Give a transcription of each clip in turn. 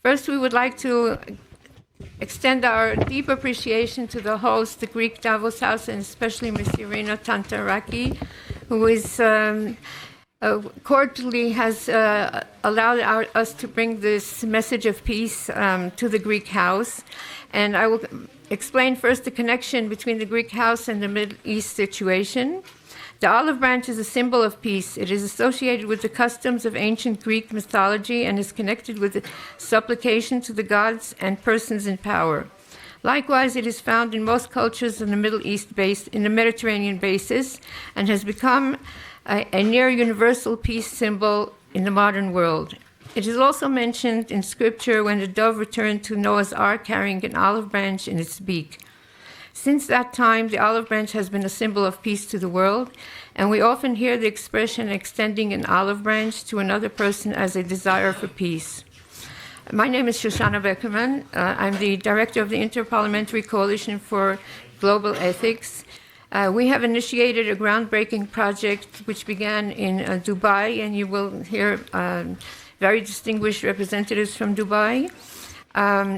First, we would like to extend our deep appreciation to the host, the Greek Davos House, and especially Ms. Irina Tantaraki, who is cordially has allowed us to bring this message of peace to the Greek House. And I will explain first the connection between the Greek House and the Middle East situation. The olive branch is a symbol of peace. It is associated with the customs of ancient Greek mythology and is connected with the supplication to the gods and persons in power. Likewise, it is found in most cultures in the Middle East in the Mediterranean basis, and has become a near universal peace symbol in the modern world. It is also mentioned in scripture when the dove returned to Noah's Ark carrying an olive branch in its beak. Since that time, the olive branch has been a symbol of peace to the world, and we often hear the expression extending an olive branch to another person as a desire for peace. My name is Shoshana Bekerman. I'm the director of the InterParliamentary Coalition for Global Ethics. We have initiated a groundbreaking project which began in Dubai, and you will hear very distinguished representatives from Dubai.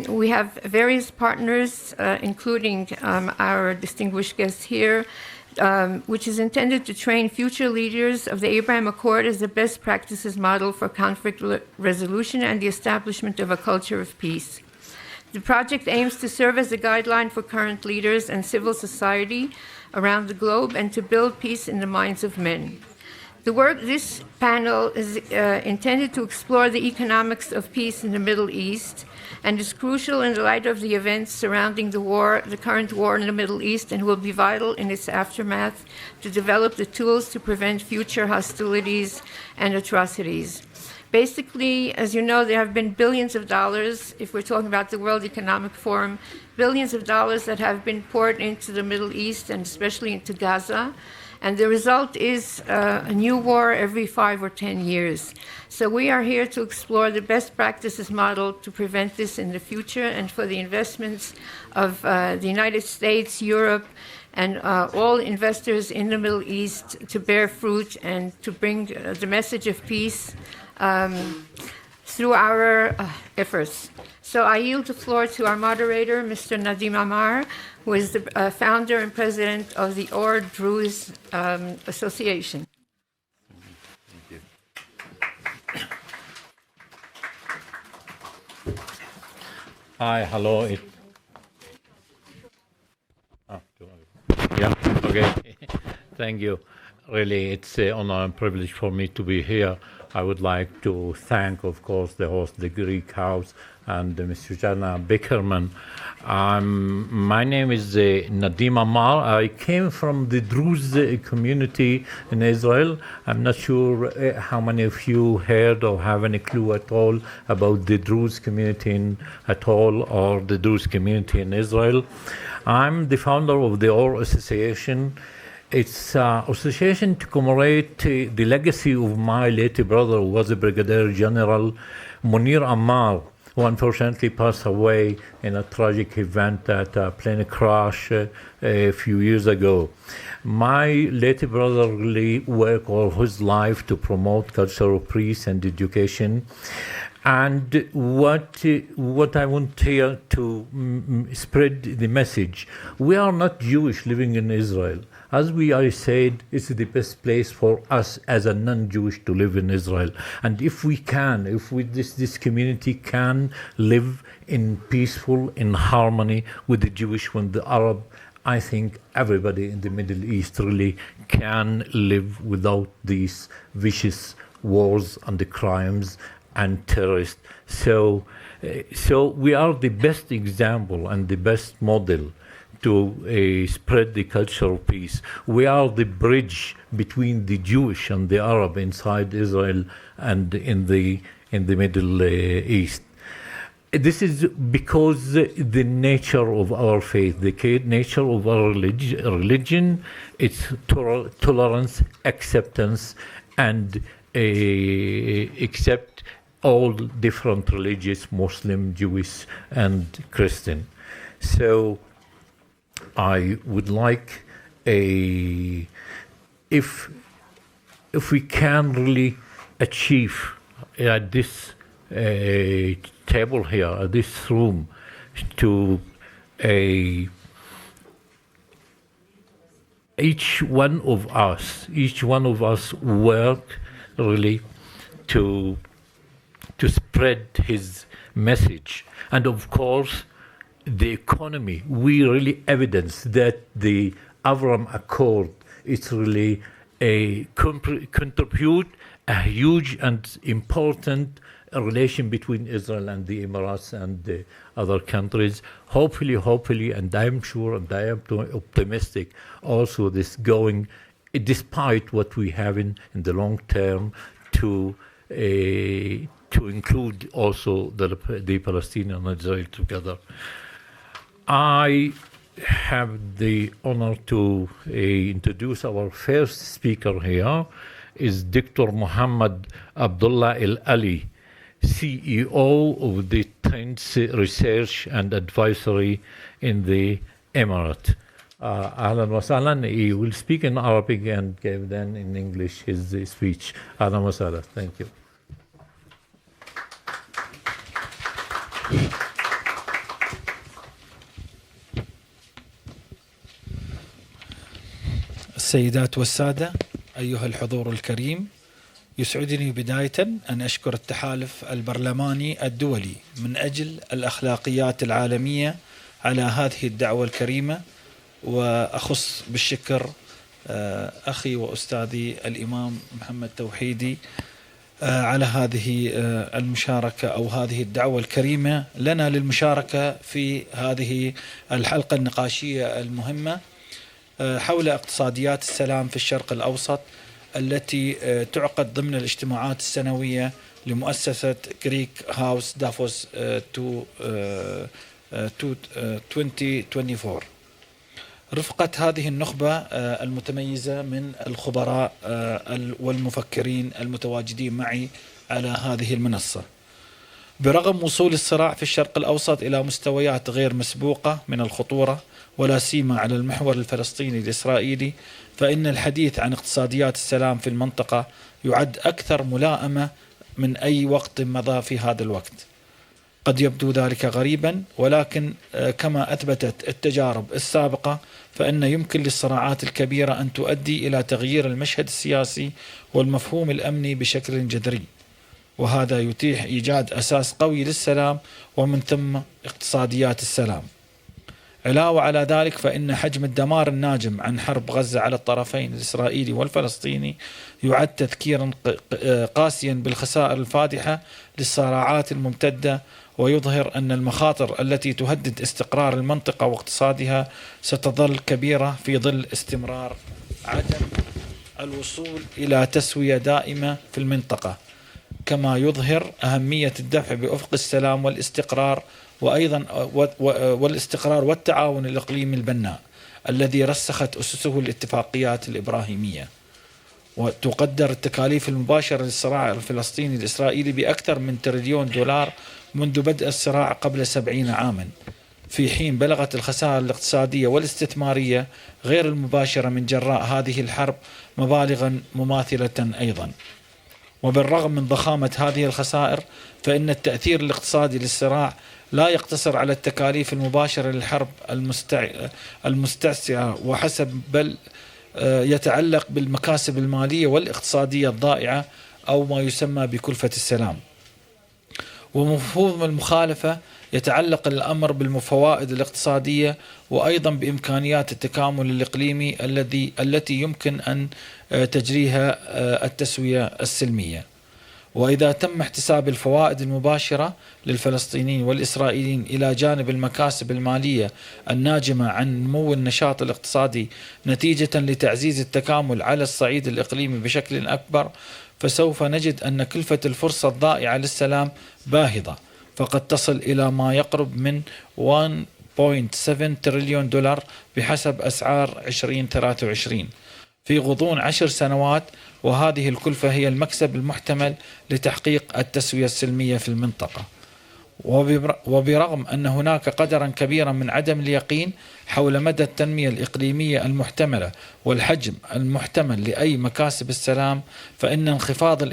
We have various partners, including our distinguished guests here, which is intended to train future leaders of the Abraham Accord as the best practices model for conflict resolution and the establishment of a culture of peace. The project aims to serve as a guideline for current leaders and civil society around the globe and to build peace in the minds of men. This panel is intended to explore the economics of peace in the Middle East and is crucial in the light of the events surrounding the current war in the Middle East, and will be vital in its aftermath to develop the tools to prevent future hostilities and atrocities. Basically, as you know, there have been billions of dollars, if we're talking about the World Economic Forum, billions of dollars that have been poured into the Middle East and especially into Gaza. And the result is a new war every 5 or 10 years. So we are here to explore the best practices model to prevent this in the future, and for the investments of the United States, Europe, and all investors in the Middle East to bear fruit and to bring the message of peace through our efforts. So I yield the floor to our moderator, Mr. Nadeem Amar, who is the founder and president of the Ohr Association. Thank you. Hi, hello. Yeah, okay. Thank you. Really, it's an honor and privilege for me to be here. I would like to thank, of course, the host, the Greek House, and Mr. Shoshana Bekerman. My name is Nadeem Amar. I came from the Druze community in Israel. I'm not sure how many of you heard or have any clue at all about the Druze community at all, or the Druze community in Israel. I'm the founder of the Ohr Association. It's an association to commemorate the legacy of my late brother, who was a Brigadier General Munir Ammar, who unfortunately passed away in a tragic event at a plane crash a few years ago. My late brother really worked all his life to promote culture of peace and education. And what I want here to spread the message, we are not Jewish living in Israel. As I said, it's the best place for us as a non-Jewish to live in Israel. And if this community can live in peaceful, in harmony with the Jewish and the Arab, I think everybody in the Middle East really can live without these vicious wars and the crimes and terrorists. So we are the best example and the best model to spread the culture of peace. We are the bridge between the Jewish and the Arab inside Israel and in the Middle East. This is because the nature of our faith, the nature of our religion, it's tolerance, acceptance, and accept all different religions, Muslim, Jewish, and Christian. So I would like if we can really achieve this table here, this room, to each one of us work really to spread his message. And of course, the economy, we really evidence that the Abraham Accord is really contribute a huge and important relation between Israel and the Emirates and the other countries. Hopefully, and I am sure and I am optimistic also this going, despite what we have in the long term, to include also the Palestinian and Israel together. I have the honor to introduce our first speaker here is Dr. Mohammed Abdullah Al-Ali, CEO of the Trends Research and Advisory in the Emirate. Ahlan wa sahlan. He will speak in Arabic and give then in English his speech. Ahlan wa sahlan. Thank you. السيدات والسادة، أيها الحضور الكريم، يسعدني بداية أن أشكر التحالف البرلماني الدولي من أجل الأخلاقيات العالمية على هذه الدعوة الكريمة، وأخص بالشكر أخي وأستاذي الإمام محمد توحيدي على هذه المشاركة أو هذه الدعوة الكريمة لنا للمشاركة في هذه الحلقة النقاشية المهمة حول اقتصاديات السلام في الشرق الأوسط، التي تعقد ضمن الاجتماعات السنوية لمؤسسة غريك هاوس دافوس 2024. رفقت هذه النخبة المتميزة من الخبراء والمفكرين المتواجدين معي على هذه المنصة. برغم وصول الصراع في الشرق الأوسط إلى مستويات غير مسبوقة من الخطورة، ولا سيما على المحور الفلسطيني الإسرائيلي، فإن الحديث عن اقتصاديات السلام في المنطقة يعد أكثر ملائمة من أي وقت مضى في هذا الوقت. قد يبدو ذلك غريبا، ولكن كما أثبتت التجارب السابقة فإن يمكن للصراعات الكبيرة أن تؤدي إلى تغيير المشهد السياسي والمفهوم الأمني بشكل جذري، وهذا يتيح إيجاد أساس قوي للسلام ومن ثم اقتصاديات السلام. علاوة على ذلك فإن حجم الدمار الناجم عن حرب غزة على الطرفين الإسرائيلي والفلسطيني يعد تذكيرا قاسيا بالخسائر الفادحة للصراعات الممتدة، ويظهر أن المخاطر التي تهدد استقرار المنطقة واقتصادها ستظل كبيرة في ظل استمرار عدم الوصول إلى تسوية دائمة في المنطقة، كما يظهر أهمية الدفع بأفق السلام والاستقرار، وأيضا والاستقرار والتعاون الإقليمي البناء الذي رسخت أسسه الاتفاقيات الإبراهيمية. وتقدر التكاليف المباشرة للصراع الفلسطيني الإسرائيلي بأكثر من $1 تريليون منذ بدء الصراع قبل 70 عاما، في حين بلغت الخسائر الاقتصادية والاستثمارية غير المباشرة من جراء هذه الحرب مبالغا مماثلة أيضا. وبالرغم من ضخامة هذه الخسائر فإن التأثير الاقتصادي للصراع لا يقتصر على التكاليف المباشرة للحرب المستعصية وحسب، بل يتعلق بالمكاسب المالية والاقتصادية الضائعة أو ما يسمى بكلفة السلام. ومفهوم المخالفة يتعلق الأمر بالفوائد الاقتصادية وأيضا بإمكانيات التكامل الإقليمي التي يمكن أن تجريها التسوية السلمية. وإذا تم احتساب الفوائد المباشرة للفلسطينيين والإسرائيليين إلى جانب المكاسب المالية الناجمة عن نمو النشاط الاقتصادي نتيجة لتعزيز التكامل على الصعيد الإقليمي بشكل أكبر، فسوف نجد أن كلفة الفرصة الضائعة للسلام باهظة، فقد تصل إلى ما يقرب من $1.7 تريليون بحسب أسعار 2023 في غضون 10 سنوات، وهذه الكلفة هي المكسب المحتمل لتحقيق التسوية السلمية في المنطقة. وبرغم أن هناك قدرا كبيرا من عدم اليقين حول مدى التنمية الإقليمية المحتملة والحجم المحتمل لأي مكاسب السلام، فإن انخفاض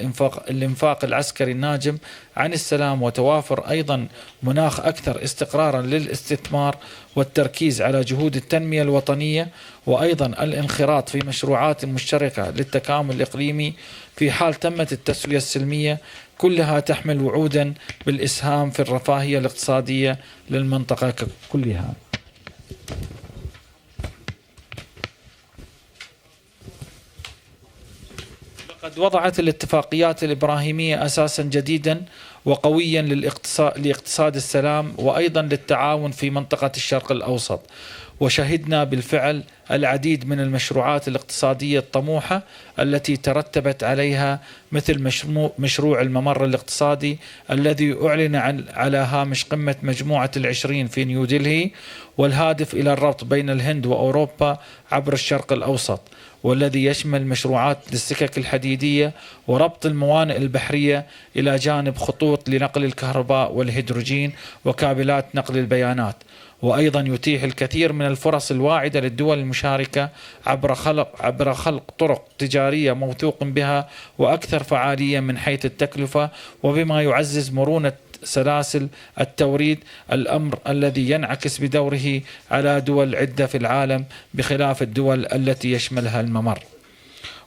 الإنفاق العسكري الناجم عن السلام وتوافر أيضا مناخ أكثر استقرارا للاستثمار والتركيز على جهود التنمية الوطنية، وأيضا الانخراط في مشروعات مشتركة للتكامل الإقليمي في حال تمت التسوية السلمية، كلها تحمل وعودا بالإسهام في الرفاهية الاقتصادية للمنطقة كلها. لقد وضعت الاتفاقيات الإبراهيمية أساسا جديدا وقويا لاقتصاد السلام وأيضا للتعاون في منطقة الشرق الأوسط، وشهدنا بالفعل العديد من المشروعات الاقتصادية الطموحة التي ترتبت عليها، مثل مشروع الممر الاقتصادي الذي أعلن على هامش قمة مجموعة العشرين في نيودلهي، والهادف إلى الربط بين الهند وأوروبا عبر الشرق الأوسط، والذي يشمل مشروعات للسكك الحديدية وربط الموانئ البحرية إلى جانب خطوط لنقل الكهرباء والهيدروجين وكابلات نقل البيانات، وأيضا يتيح الكثير من الفرص الواعدة للدول المشاركة عبر خلق طرق تجارية موثوق بها وأكثر فعالية من حيث التكلفة، وبما يعزز مرونة سلاسل التوريد، الأمر الذي ينعكس بدوره على دول عدة في العالم بخلاف الدول التي يشملها الممر.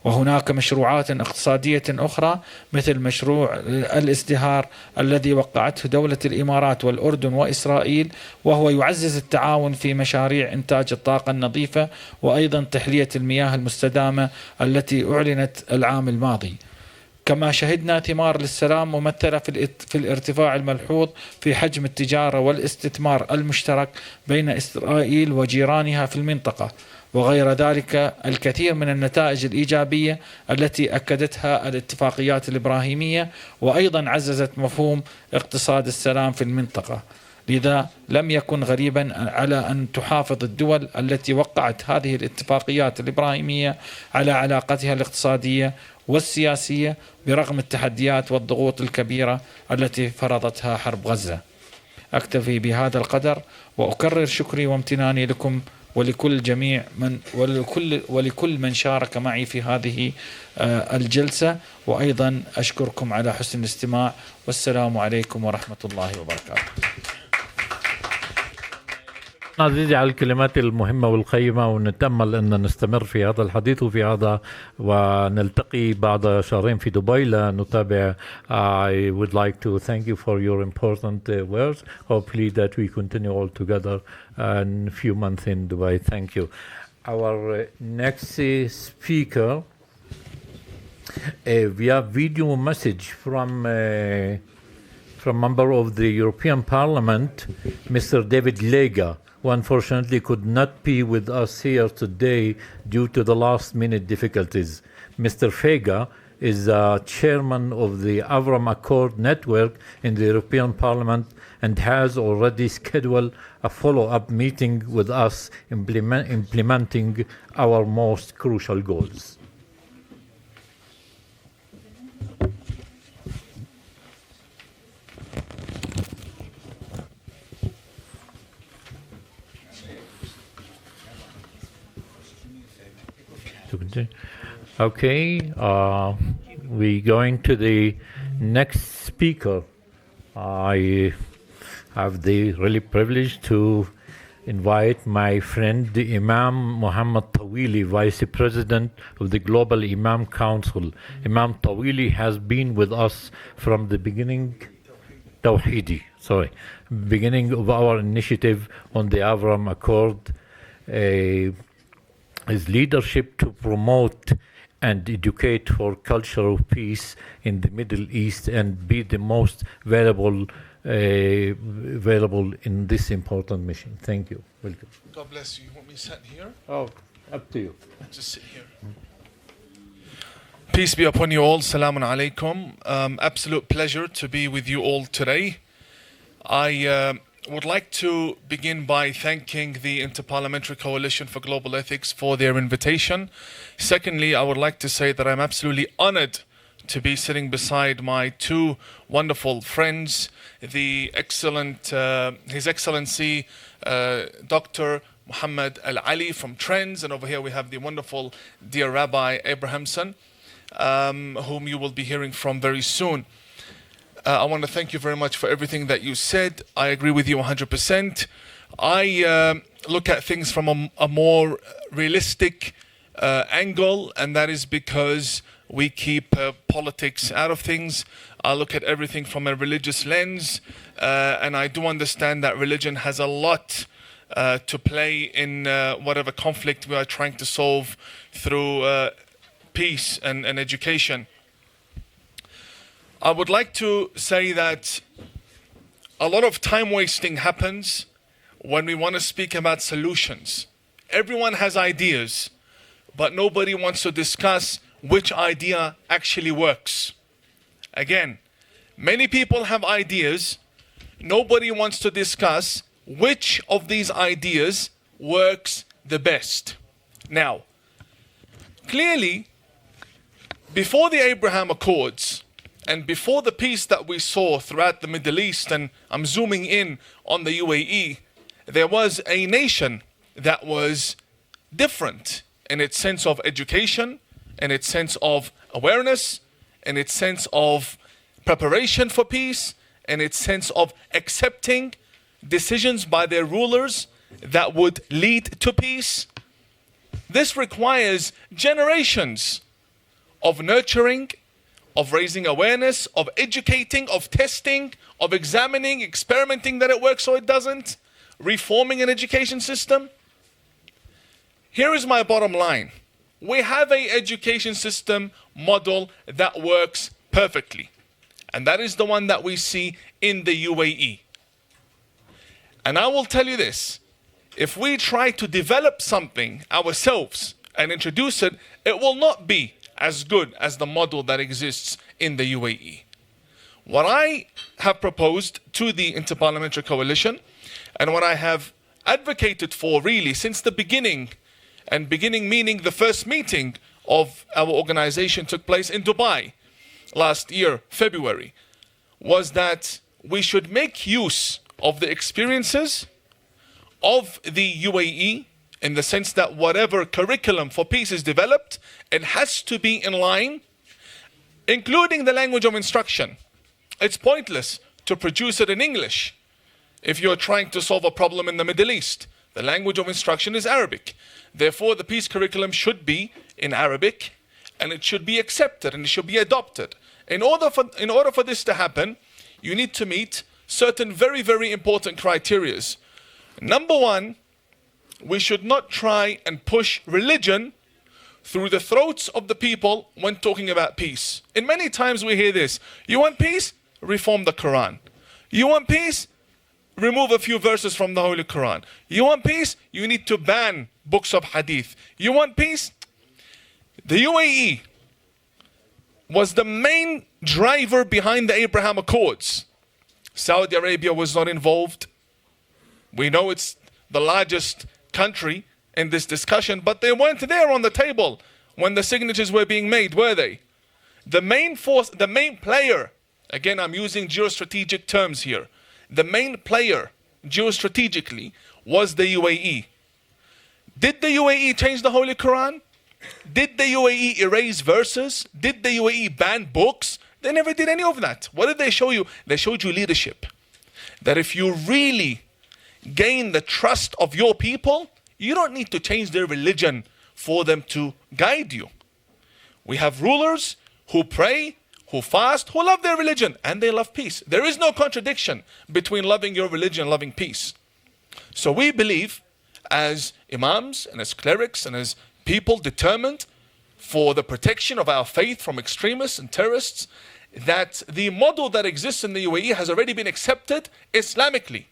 وهناك مشروعات اقتصادية أخرى مثل مشروع الازدهار الذي وقعته دولة الإمارات والأردن وإسرائيل، وهو يعزز التعاون في مشاريع إنتاج الطاقة النظيفة وأيضا تحلية المياه المستدامة التي أعلنت العام الماضي. كما شهدنا ثمار للسلام ممثلة في الارتفاع الملحوظ في حجم التجارة والاستثمار المشترك بين إسرائيل وجيرانها في المنطقة، وغير ذلك الكثير من النتائج الإيجابية التي أكدتها الاتفاقيات الإبراهيمية، وأيضا عززت مفهوم اقتصاد السلام في المنطقة. لذا لم يكن غريبا على أن تحافظ الدول التي وقعت هذه الاتفاقيات الإبراهيمية على علاقتها الاقتصادية والسياسية برغم التحديات والضغوط الكبيرة التي فرضتها حرب غزة. أكتفي بهذا القدر وأكرر شكري وامتناني لكم ولكل من شارك معي في هذه الجلسة، وأيضا أشكركم على حسن الاستماع، والسلام عليكم ورحمة الله وبركاته. عزيزي على الكلمات المهمة والقيمة، ونتأمل أن نستمر في هذا الحديث وفي هذا، ونلتقي بعد شهرين في دبي لنتابع. I would like to thank you for your important words. Hopefully that we continue all together in a few months in Dubai. Thank you. Our next speaker, we have video message from member of the European Parliament, Mr. David Lega, who unfortunately could not be with us here today due to the last-minute difficulties. Mr. Fega is chairman of the Avram Accord Network in the European Parliament and has already scheduled a follow-up meeting with us implementing our most crucial goals. Okay, we're going to the next speaker. I have the really privilege to invite my friend, the Imam Mohammed Tawili, Vice President of the Global Imam Council. Imam Tawili has been with us from the beginning of our initiative on the Avram Accord. His leadership to promote and educate for cultural peace in the Middle East and be the most valuable in this important mission. Thank you. Welcome. God bless you. You want me to sit here? Oh, up to you. Just sit here. Peace be upon you all. Salamun alaikum. Absolute pleasure to be with you all today. I would like to begin by thanking the InterParliamentary Coalition for Global Ethics for their invitation. Secondly, I would like to say that I'm absolutely honored to be sitting beside my two wonderful friends, the excellent, His Excellency Dr. Mohammed Al-Ali from Trends, and over here we have the wonderful dear Rabbi Abrahamson, whom you will be hearing from very soon. I want to thank you very much for everything that you said. I agree with you 100%. I look at things from a more realistic angle, and that is because we keep politics out of things. I look at everything from a religious lens, and I do understand that religion has a lot to play in whatever conflict we are trying to solve through peace and education. I would like to say that a lot of time wasting happens when we want to speak about solutions. Everyone has ideas, but nobody wants to discuss which idea actually works. Again, many people have ideas. Nobody wants to discuss which of these ideas works the best. Now, clearly, before the Abraham Accords and before the peace that we saw throughout the Middle East, and I'm zooming in on the UAE, there was a nation that was different in its sense of education, in its sense of awareness, in its sense of preparation for peace, in its sense of accepting decisions by their rulers that would lead to peace. This requires generations of nurturing, of raising awareness, of educating, of testing, of examining, experimenting that it works or it doesn't, reforming an education system. Here is my bottom line. We have an education system model that works perfectly. And that is the one that we see in the UAE. And I will tell you this, if we try to develop something ourselves and introduce it, it will not be as good as the model that exists in the UAE. What I have proposed to the InterParliamentary Coalition, and what I have advocated for really since the beginning, and beginning meaning the first meeting of our organization took place in Dubai last year, February, was that we should make use of the experiences of the UAE, in the sense that whatever curriculum for peace is developed, it has to be in line, including the language of instruction. It's pointless to produce it in English if you're trying to solve a problem in the Middle East. The language of instruction is Arabic. Therefore, the peace curriculum should be in Arabic, and it should be accepted and it should be adopted. In order for this to happen, you need to meet certain very, very important criteria. Number one, we should not try and push religion through the throats of the people when talking about peace. And many times we hear this: you want peace? Reform the Quran. You want peace? Remove a few verses from the Holy Quran. You want peace? You need to ban books of hadith. You want peace? The UAE was the main driver behind the Abraham Accords. Saudi Arabia was not involved. We know it's the largest country in this discussion, but they weren't there on the table when the signatures were being made, were they? The main force, the main player, again I'm using geostrategic terms here, the main player geostrategically was the UAE. Did the UAE change the Holy Quran? Did the UAE erase verses? Did the UAE ban books? They never did any of that. What did they show you? They showed you leadership. That if you really gain the trust of your people, you don't need to change their religion for them to guide you. We have rulers who pray, who fast, who love their religion, and they love peace. There is no contradiction between loving your religion and loving peace. So we believe, as Imams and as clerics and as people determined for the protection of our faith from extremists and terrorists, that the model that exists in the UAE has already been accepted Islamically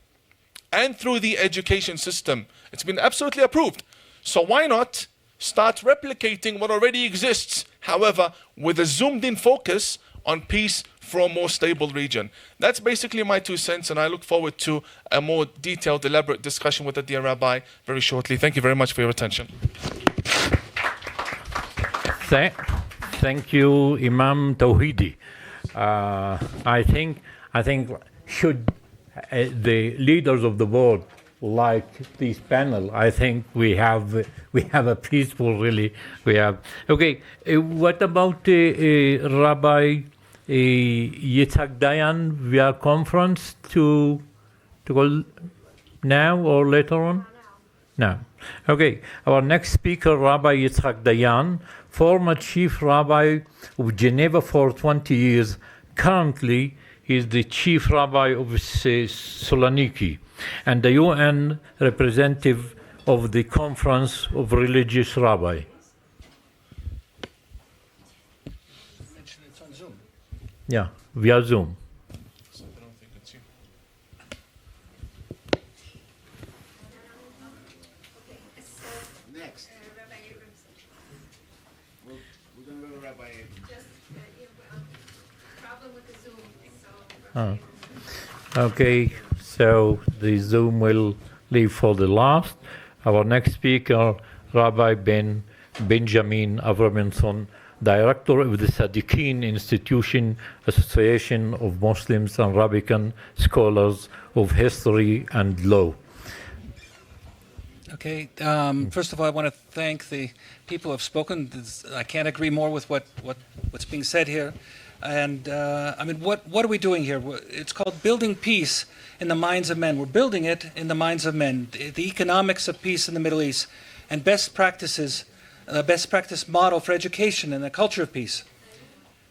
and through the education system. It's been absolutely approved. So why not start replicating what already exists, however, with a zoomed in focus on peace for a more stable region? That's basically my 2 cents, and I look forward to a more detailed, elaborate discussion with the dear Rabbi very shortly. Thank you very much for your attention. Thank you, Imam Tawhidi. I think should the leaders of the world like this panel, I think we have a peaceful really. We have okay. What about Rabbi Yitzhak Dayan via conference to go now or later on? Now. Okay, our next speaker, Rabbi Yitzhak Dayan, former chief rabbi of Geneva for 20 years. Currently, he is the chief rabbi of Saloniki and the UN representative of the Conference of Religious Rabbi. It's on Zoom. Yeah, via Zoom. Okay, so the Zoom will leave for the last. Our next speaker, Rabbi Benjamin Abrahamson, Director of the Alsadiqin Institution, Association of Muslims and Arabican Scholars of History and Law. Okay, first of all, I want to thank the people who have spoken. I can't agree more with what's being said here. And I mean, what are we doing here? It's called building peace in the minds of men. We're building it in the minds of men. The economics of peace in the Middle East and best practice model for education and the culture of peace.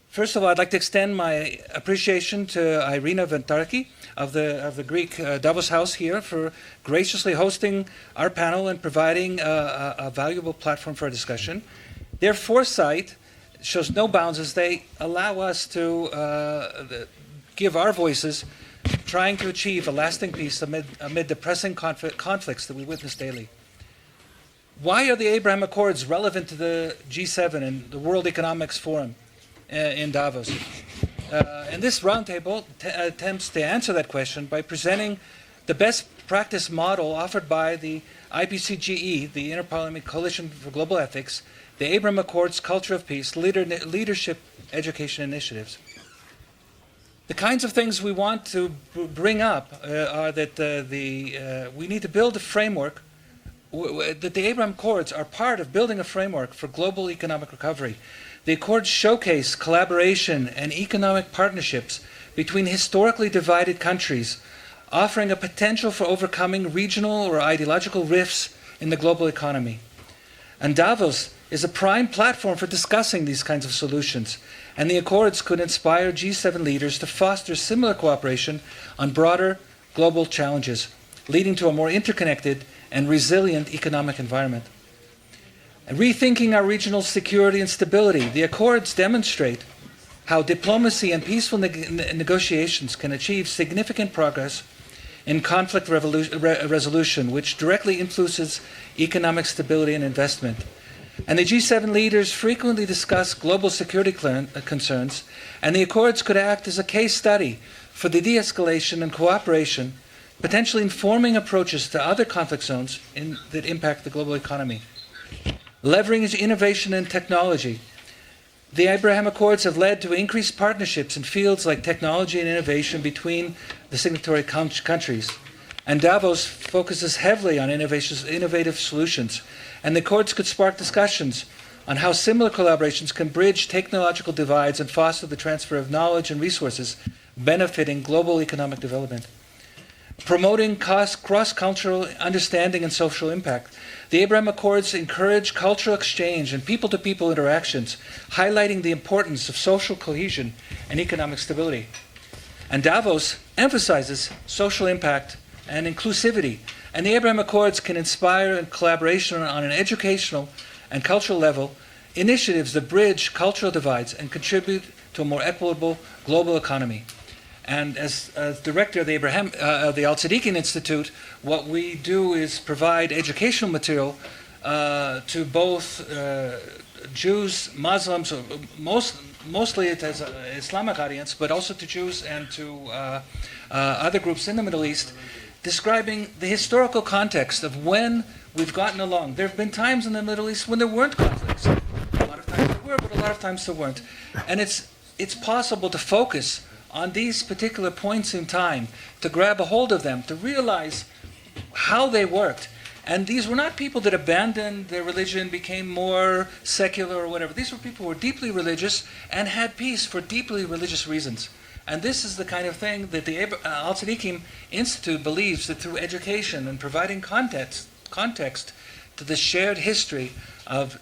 First of all, I'd like to extend my appreciation to Irina Ventarki of the Greek Davos House here for graciously hosting our panel and providing a valuable platform for our discussion. Their foresight shows no bounds as they allow us to give our voices trying to achieve a lasting peace amid the pressing conflicts that we witness daily. Why are the Abraham Accords relevant to the G7 and the World Economics Forum in Davos? And this roundtable attempts to answer that question by presenting the best practice model offered by the IPCGE, the InterParliamentary Coalition for Global Ethics, the Abraham Accords Culture of Peace, Leadership Education Initiatives. The kinds of things we want to bring up are that we need to build a framework, that the Abraham Accords are part of building a framework for global economic recovery. The Accords showcase collaboration and economic partnerships between historically divided countries, offering a potential for overcoming regional or ideological rifts in the global economy. And Davos is a prime platform for discussing these kinds of solutions, and the Accords could inspire G7 leaders to foster similar cooperation on broader global challenges, leading to a more interconnected and resilient economic environment. And rethinking our regional security and stability, the Accords demonstrate how diplomacy and peaceful negotiations can achieve significant progress in conflict resolution, which directly influences economic stability and investment. And the G7 leaders frequently discuss global security concerns, and the Accords could act as a case study for the de-escalation and cooperation, potentially informing approaches to other conflict zones that impact the global economy. Leveraging innovation and technology. The Abraham Accords have led to increased partnerships in fields like technology and innovation between the signatory countries. And Davos focuses heavily on innovative solutions. And the Accords could spark discussions on how similar collaborations can bridge technological divides and foster the transfer of knowledge and resources, benefiting global economic development. Promoting cross-cultural understanding and social impact. The Abraham Accords encourage cultural exchange and people-to-people interactions, highlighting the importance of social cohesion and economic stability. And Davos emphasizes social impact and inclusivity, and the Abraham Accords can inspire collaboration on an educational and cultural level, initiatives that bridge cultural divides and contribute to a more equitable global economy. And as director of the Alsadiqin Institute, what we do is provide educational material to both Jews, Muslims, mostly it has an Islamic audience, but also to Jews and to other groups in the Middle East, describing the historical context of when we've gotten along. There have been times in the Middle East when there weren't conflicts. A lot of times there were, but lot of times there weren't. And it's possible to focus on these particular points in time, to grab a hold of them, to realize how they worked. And these were not people that abandoned their religion, became more secular or whatever. These were people who were deeply religious and had peace for deeply religious reasons. And this is the kind of thing that the Alsadiqin Institute believes, that through education and providing context to the shared history of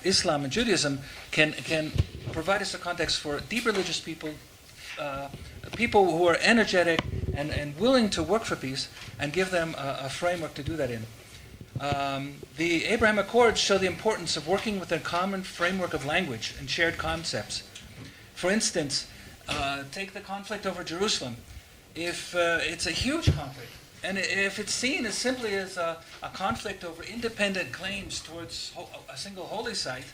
Islam and Judaism can provide us a context for deep religious people, people who are energetic and willing to work for peace, and give them a framework to do that in. The Abraham Accords show the importance of working with a common framework of language and shared concepts. For instance, take the conflict over Jerusalem. If it's a huge conflict, and if it's seen as simply as a conflict over independent claims towards a single holy site,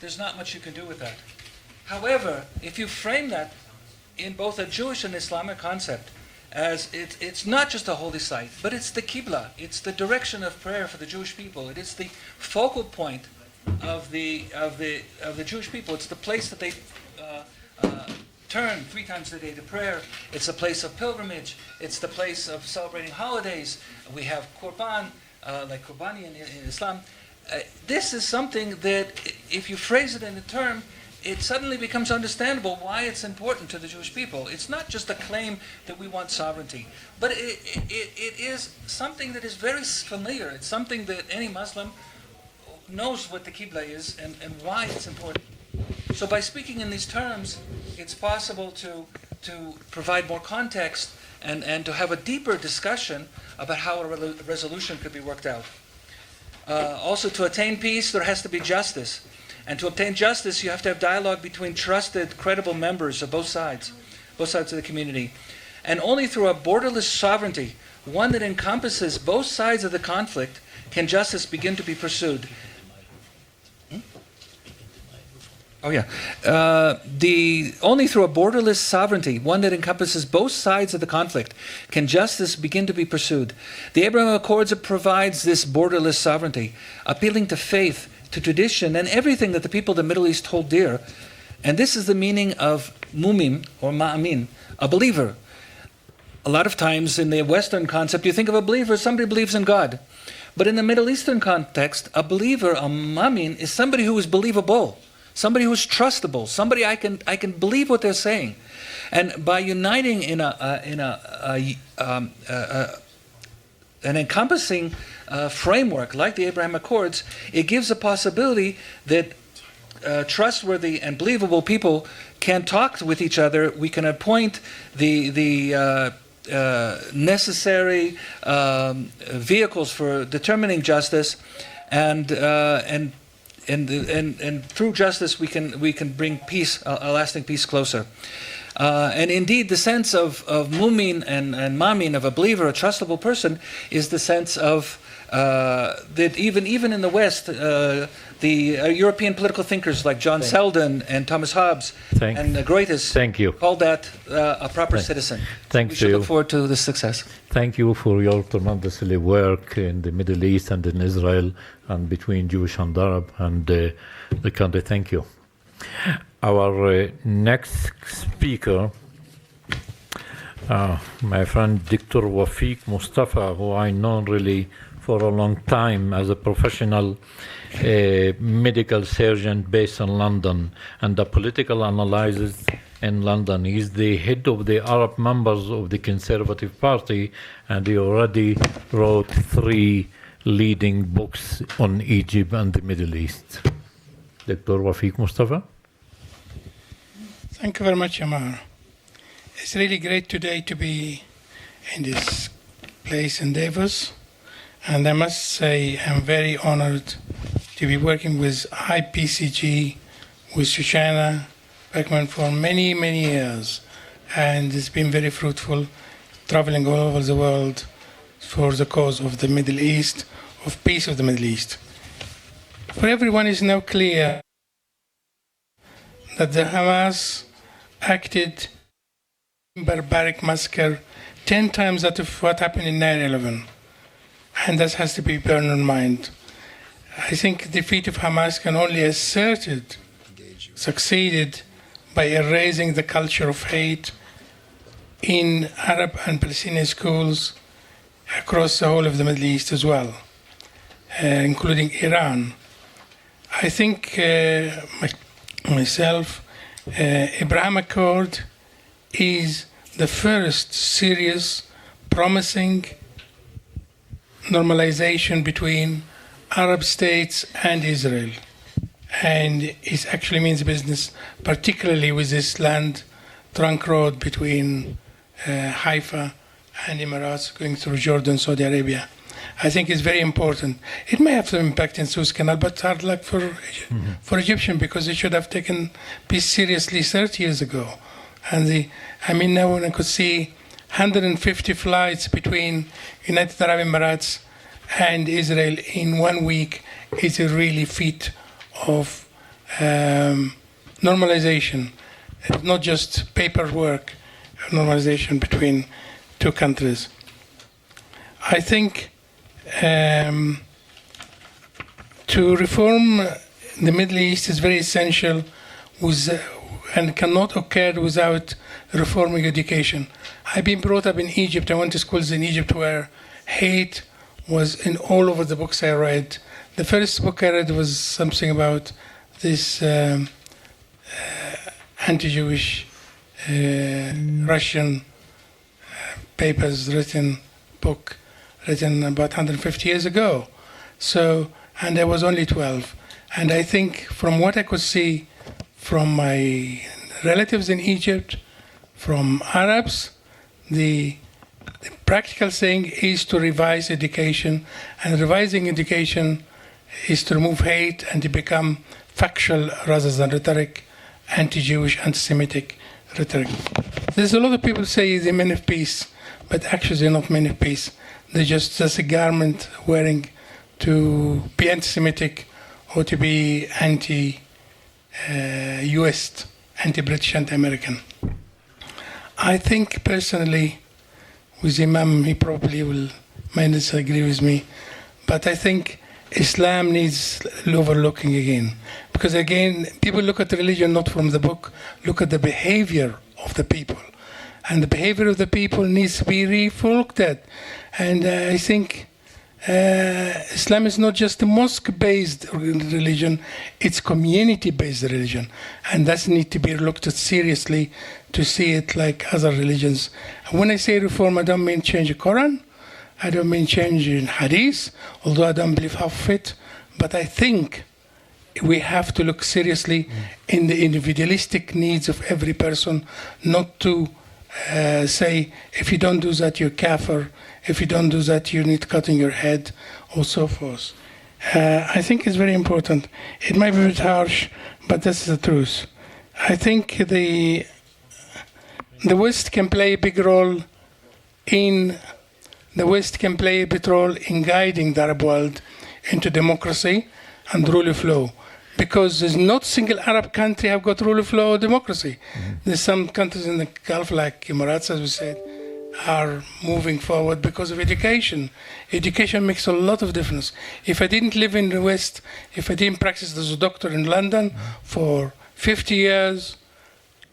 there's not much you can do with that. However, if you frame that in both a Jewish and Islamic concept, as it's not just a holy site, but it's the Qibla, it's the direction of prayer for the Jewish people. It is the focal point of the Jewish people. It's the place that they turn 3 times a day to prayer. It's a place of pilgrimage. It's the place of celebrating holidays. We have Qurban, like Qurbani in Islam. This is something that, if you phrase it in a term, it suddenly becomes understandable why it's important to the Jewish people. It's not just a claim that we want sovereignty, but it is something that is very familiar. It's something that any Muslim knows what the Qibla is and why it's important. So by speaking in these terms, it's possible to provide more context and to have a deeper discussion about how a resolution could be worked out. Also, to attain peace, there has to be justice. And to obtain justice, you have to have dialogue between trusted, credible members of both sides of the community. And only through a borderless sovereignty, one that encompasses both sides of the conflict, can justice begin to be pursued. Only through a borderless sovereignty, one that encompasses both sides of the conflict, can justice begin to be pursued. The Abraham Accords provides this borderless sovereignty, appealing to faith, to tradition, and everything that the people of the Middle East hold dear. And this is the meaning of mu'min or ma'amin, a believer. A lot of times in the Western concept, you think of a believer as somebody who believes in God. But in the Middle Eastern context, a believer, a ma'amin, is somebody who is believable, somebody who is trustable, somebody I can believe what they're saying. And by uniting in an encompassing framework like the Abraham Accords, it gives a possibility that trustworthy and believable people can talk with each other. We can appoint the necessary vehicles for determining justice, and through justice we can bring peace, a lasting peace, closer. And indeed, the sense of mu'min and ma'min, of a believer, a trustable person, is the sense of that even in the West, the European political thinkers like John Selden and Thomas Hobbes and Grotius called that a proper citizen. We should look forward to the success. Thank you for your tremendous work in the Middle East and in Israel and between Jewish and Arab and the country. Thank you. Our next speaker, my friend Dr. Wafik Moustafa, who I know really for a long time as a professional medical surgeon based in London and a political analyst in London. He's the head of the Arab members of the Conservative Party, and he already wrote 3 leading books on Egypt and the Middle East. Dr. Wafik Moustafa. Thank you very much, Amar. It's really great today to be in this place in Davos, and I must say I'm very honored to be working with IPCG, with Shoshana, Bekerman for many, many years, and it's been very fruitful, traveling all over the world for the cause of the Middle East, of peace of the Middle East. For everyone is now clear that the Hamas acted in barbaric massacre 10 times out of what happened in 9/11, and that has to be borne in mind. I think the defeat of Hamas can only be asserted succeeded by erasing the culture of hate in Arab and Palestinian schools across the whole of the Middle East as well, including Iran. I think myself, Abraham Accord is the first serious, promising normalization between Arab states and Israel. And it actually means business, particularly with this land trunk road between Haifa and Emirates going through Jordan, Saudi Arabia. I think it's very important. It may have some impact in Suez Canal, but hard luck for Egyptian, because they should have taken peace seriously 30 years ago. And now when I could see 150 flights between United Arab Emirates and Israel in 1 week, is a really feat of normalization. It's not just paperwork, normalization between two countries. I think to reform the Middle East is very essential and cannot occur without reforming education. I've been brought up in Egypt. I went to schools in Egypt where hate was in all over the books I read. The first book I read was something about this anti-Jewish Russian papers book written about 150 years ago. And I was only 12. And I think from what I could see from my relatives in Egypt, from Arabs, the practical thing is to revise education. And revising education is to remove hate and to become factual rather than rhetoric, anti-Jewish, anti-Semitic rhetoric. There's a lot of people say they're men of peace, but actually they're not men of peace. They're just a garment wearing to be anti-Semitic or to be anti-US, anti-British, anti-American. I think personally, with Imam, he probably might disagree with me, but I think Islam needs overlooking again. Because again, people look at religion not from the book, look at the behavior of the people. And the behavior of the people needs to be re-looked at. And I think Islam is not just a mosque-based religion, it's community-based religion. And that needs to be looked at seriously to see it like other religions. And when I say reform, I don't mean change the Quran, I don't mean change in Hadith, although I don't believe half of it, but I think we have to look seriously in the individualistic needs of every person, not to say, if you don't do that, you're kafir, if you don't do that, you need cutting your head, or so forth. I think it's very important. It might be a bit harsh, but that's the truth. I think the West can play a big role in guiding the Arab world into democracy and rule of law. Because there's not a single Arab country have got rule of law or democracy. There's some countries in the Gulf, like Emirates, as we said, are moving forward because of education. Education makes a lot of difference. If I didn't live in the West, if I didn't practice as a doctor in London for 50 years,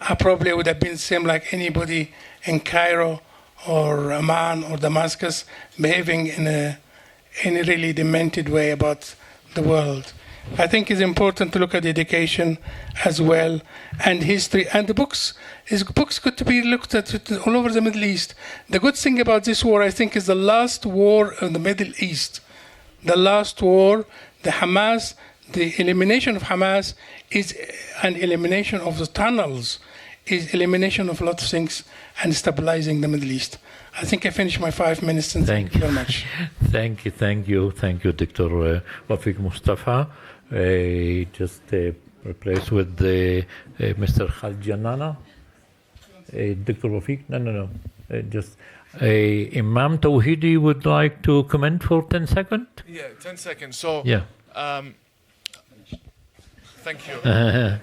I probably would have been the same like anybody in Cairo or Amman or Damascus, behaving in a really demented way about the world. I think it's important to look at education as well, and history, and the books. Books got to be looked at all over the Middle East. The good thing about this war, I think, is the last war in the Middle East. The last war, the Hamas, the elimination of Hamas is an elimination of the tunnels, is elimination of a lot of things and stabilizing the Middle East. I think I finished my 5 minutes, and thank you very much. Thank you, Dr. Wafik Moustafa. Just replace with Mr. Khalid Janahi. Dr. Wafik, no. Just Imam Tawhidi would like to comment for 10 seconds? Yeah, 10 seconds. So, yeah. Thank you.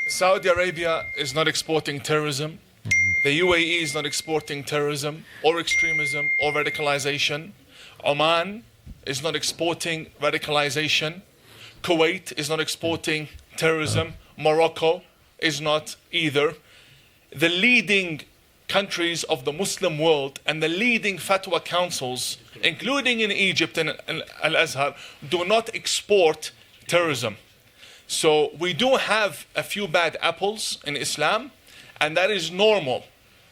Saudi Arabia is not exporting terrorism. The UAE is not exporting terrorism or extremism or radicalization. Oman is not exporting radicalization. Kuwait is not exporting terrorism. Morocco is not either. The leading countries of the Muslim world and the leading fatwa councils, including in Egypt and Al-Azhar, do not export terrorism. So we do have a few bad apples in Islam, and that is normal.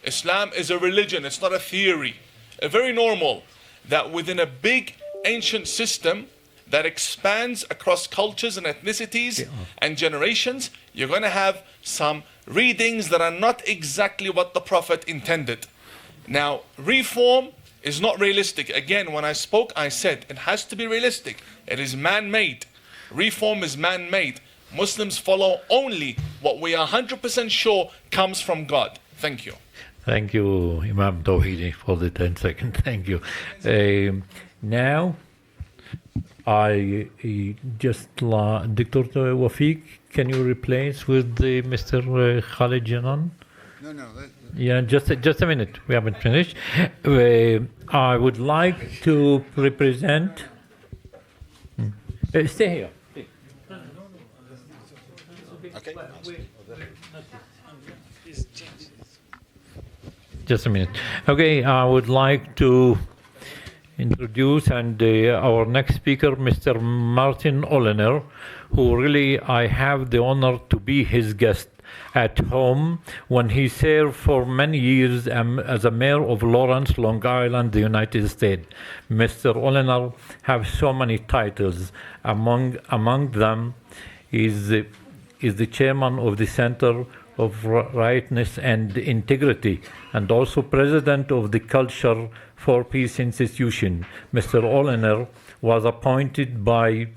Islam is a religion, it's not a theory. Very normal that within a big ancient system that expands across cultures and ethnicities and generations, you're going to have some readings that are not exactly what the Prophet intended. Now, reform is not realistic. Again, when I spoke, I said it has to be realistic. It is man-made. Reform is man-made. Muslims follow only what we are 100% sure comes from God. Thank you. Thank you, Imam Tawhidi, for the 10 seconds. Thank you. Now, I Dr. Wafik, can you replace with Mr. Khalid Janahi? No. Yeah, just a minute. We haven't finished. I would like to represent. Stay here. Okay. Just a minute. Okay, I would like to introduce our next speaker, Mr. Martin Oliner, who really I have the honor to be his guest at home when he served for many years as a mayor of Lawrence, Long Island, the United States. Mr. Oliner has so many titles. Among them is the chairman of the Center of Rightness and Integrity, and also president of the Culture for Peace Institution. Mr. Oliner was appointed by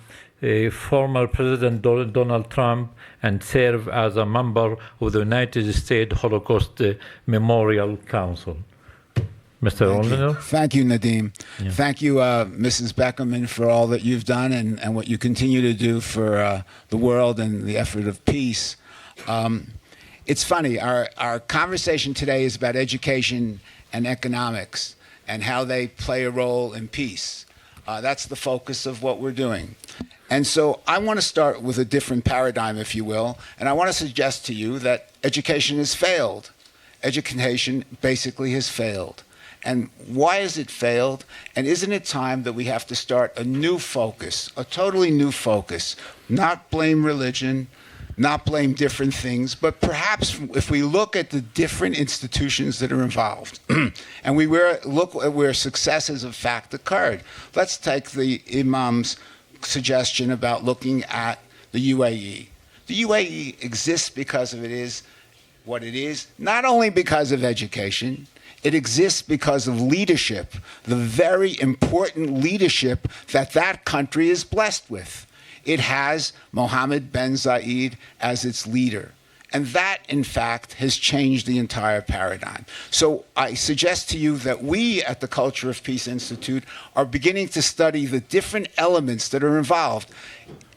former President Donald Trump and served as a member of the United States Holocaust Memorial Council. Mr. Oliner? Thank you, Nadeem. Yeah. Thank you, Mrs. Bekerman, for all that you've done and what you continue to do for the world and the effort of peace. It's funny, our conversation today is about education and economics and how they play a role in peace. That's the focus of what we're doing. And so I want to start with a different paradigm, if you will, and I want to suggest to you that education has failed. Education basically has failed. And why has it failed? And isn't it time that we have to start a new focus, a totally new focus, not blame religion, not blame different things, but perhaps if we look at the different institutions that are involved, and we look at where successes of fact occurred. Let's take the Imam's suggestion about looking at the UAE. The UAE exists because of it is what it is, not only because of education, it exists because of leadership, the very important leadership that that country is blessed with. It has Mohammed bin Zayed as its leader. And that, in fact, has changed the entire paradigm. So I suggest to you that we at the Culture of Peace Institute are beginning to study the different elements that are involved.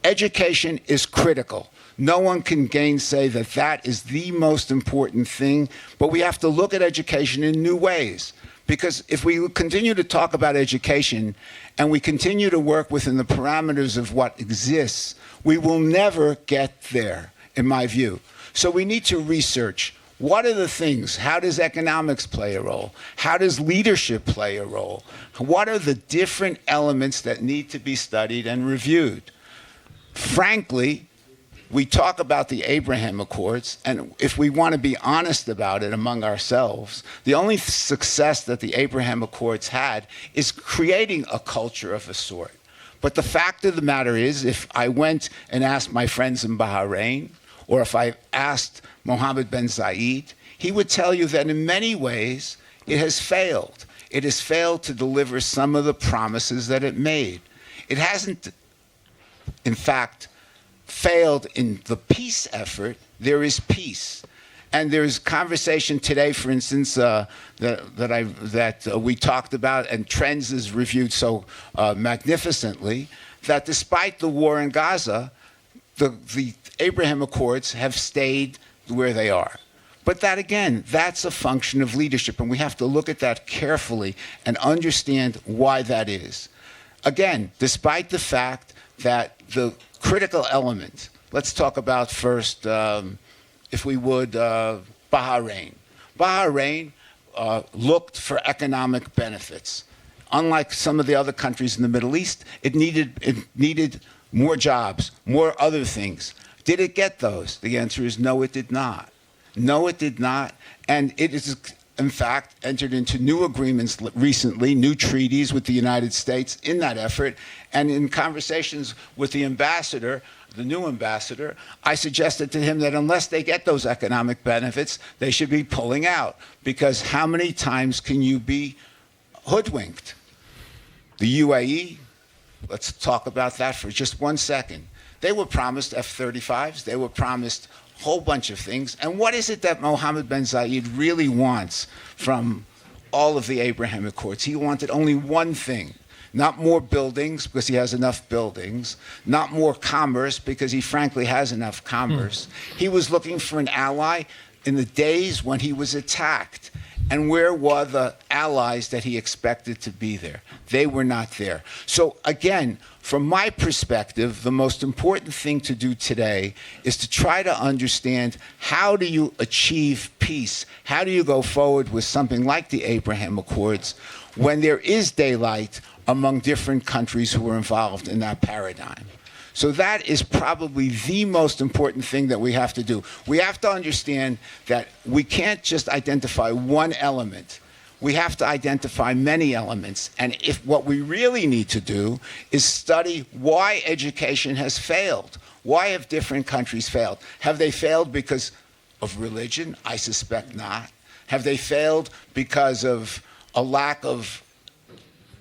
Education is critical. No one can gainsay that that is the most important thing, but we have to look at education in new ways. Because if we continue to talk about education and we continue to work within the parameters of what exists, we will never get there, in my view. So we need to research what are the things, how does economics play a role? How does leadership play a role? What are the different elements that need to be studied and reviewed? Frankly, we talk about the Abraham Accords, and if we want to be honest about it among ourselves, the only success that the Abraham Accords had is creating a culture of a sort. But the fact of the matter is, if I went and asked my friends in Bahrain, or if I asked Mohammed bin Zayed, he would tell you that in many ways it has failed. It has failed to deliver some of the promises that it made. It hasn't, in fact, failed in the peace effort. There is peace. And there's conversation today, for instance, that we talked about, and Trends is reviewed so magnificently, that despite the war in Gaza, the Abraham Accords have stayed where they are. But that, again, that's a function of leadership, and we have to look at that carefully and understand why that is. Again, despite the fact that the critical element let's talk about first, if we would, Bahrain. Bahrain looked for economic benefits. Unlike some of the other countries in the Middle East, it needed more jobs, more other things. Did it get those? The answer is no, it did not. No, it did not. And it is, in fact, entered into new agreements recently, new treaties with the United States in that effort. And in conversations with the ambassador, the new ambassador, I suggested to him that unless they get those economic benefits, they should be pulling out. Because how many times can you be hoodwinked? The UAE, let's talk about that for just 1 second. They were promised F-35s. They were promised a whole bunch of things. And what is it that Mohammed bin Zayed really wants from all of the Abraham Accords? He wanted only one thing. Not more buildings, because he has enough buildings. Not more commerce, because he frankly has enough commerce. He was looking for an ally in the days when he was attacked. And where were the allies that he expected to be there? They were not there. So again, from my perspective, the most important thing to do today is to try to understand, how do you achieve peace? How do you go forward with something like the Abraham Accords when there is daylight among different countries who are involved in that paradigm? So that is probably the most important thing that we have to do. We have to understand that we can't just identify one element. We have to identify many elements. And if what we really need to do is study why education has failed. Why have different countries failed? Have they failed because of religion? I suspect not. Have they failed because of a lack of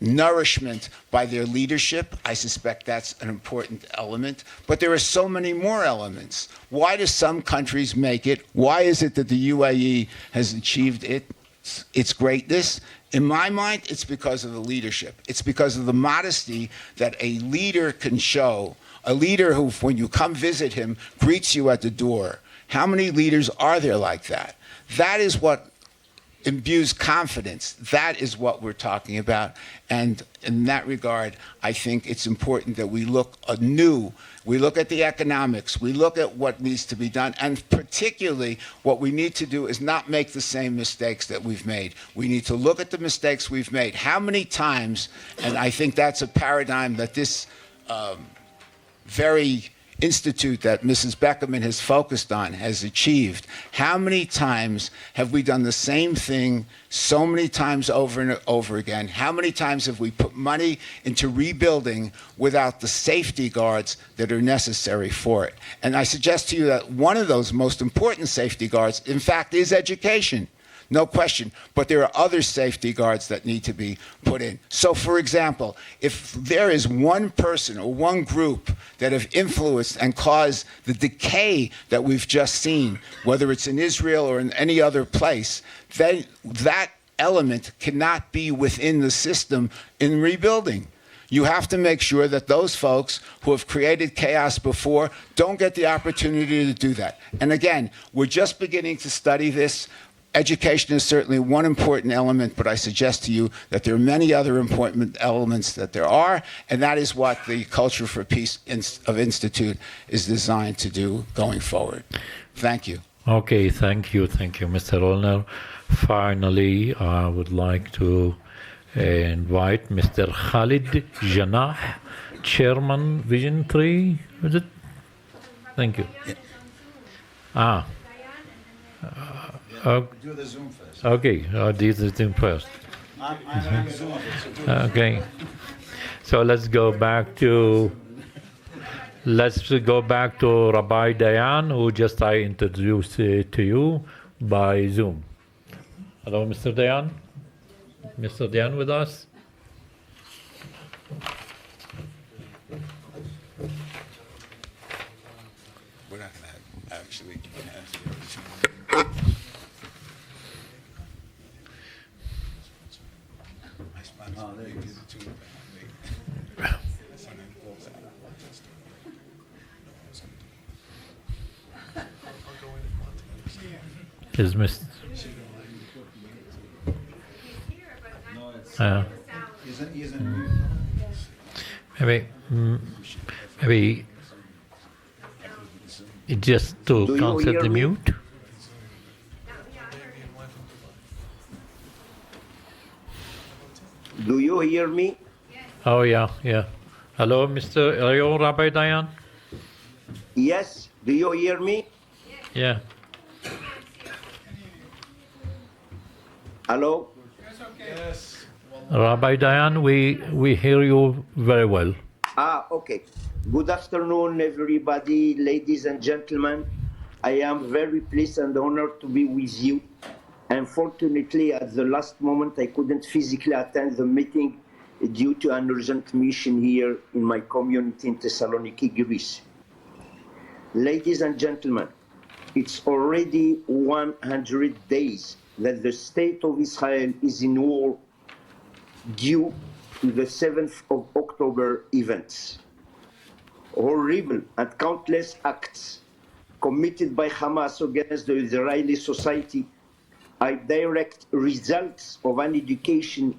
nourishment by their leadership? I suspect that's an important element. But there are so many more elements. Why do some countries make it? Why is it that the UAE has achieved its greatness? In my mind, it's because of the leadership. It's because of the modesty that a leader can show. A leader who, when you come visit him, greets you at the door. How many leaders are there like that? That is what imbues confidence. That is what we're talking about. And in that regard, I think it's important that we look anew. We look at the economics. We look at what needs to be done. And particularly, what we need to do is not make the same mistakes that we've made. We need to look at the mistakes we've made. How many times, and I think that's a paradigm that this very institute that Mrs. Bekerman has focused on has achieved. How many times have we done the same thing so many times over and over again? How many times have we put money into rebuilding without the safety guards that are necessary for it? And I suggest to you that one of those most important safety guards, in fact, is education. No question. But there are other safety guards that need to be put in. So, for example, if there is one person or one group that have influenced and caused the decay that we've just seen, whether it's in Israel or in any other place, then that element cannot be within the system in rebuilding. You have to make sure that those folks who have created chaos before don't get the opportunity to do that. And again, we're just beginning to study this. Education is certainly one important element, but I suggest to you that there are many other important elements that there are, and that is what the Culture for Peace of Institute is designed to do going forward. Thank you. Okay, thank you, Mr. Oliner. Finally, I would like to invite Mr. Khalid Janahi, Chairman Vision 3. Is it? Thank you. Yeah. Do the Zoom first. Okay, I'll do the Zoom first. I'm on Zoom. Okay, so let's go back to Rabbi Dayan, who just I introduced to you by Zoom. Hello, Mr. Dayan. Mr. Dayan with us? We're not going to actually answer. Oh, there you go. Is Mr. Maybe Just to Do you cancel hear the me? mute. Do you hear me? Oh, yeah, yeah. Hello, Mr. Are you Rabbi Dayan? Yes. Do you hear me? Yeah. Hello? Rabbi Dayan, we hear you very well. Okay. Good afternoon, everybody, ladies and gentlemen. I am very pleased and honored to be with you. Unfortunately, at the last moment, I couldn't physically attend the meeting due to an urgent mission here in my community in Thessaloniki, Greece. Ladies and gentlemen, it's already 100 days that the state of Israel is in war due to the 7th of October events. Horrible and countless acts committed by Hamas against the Israeli society are direct results of an education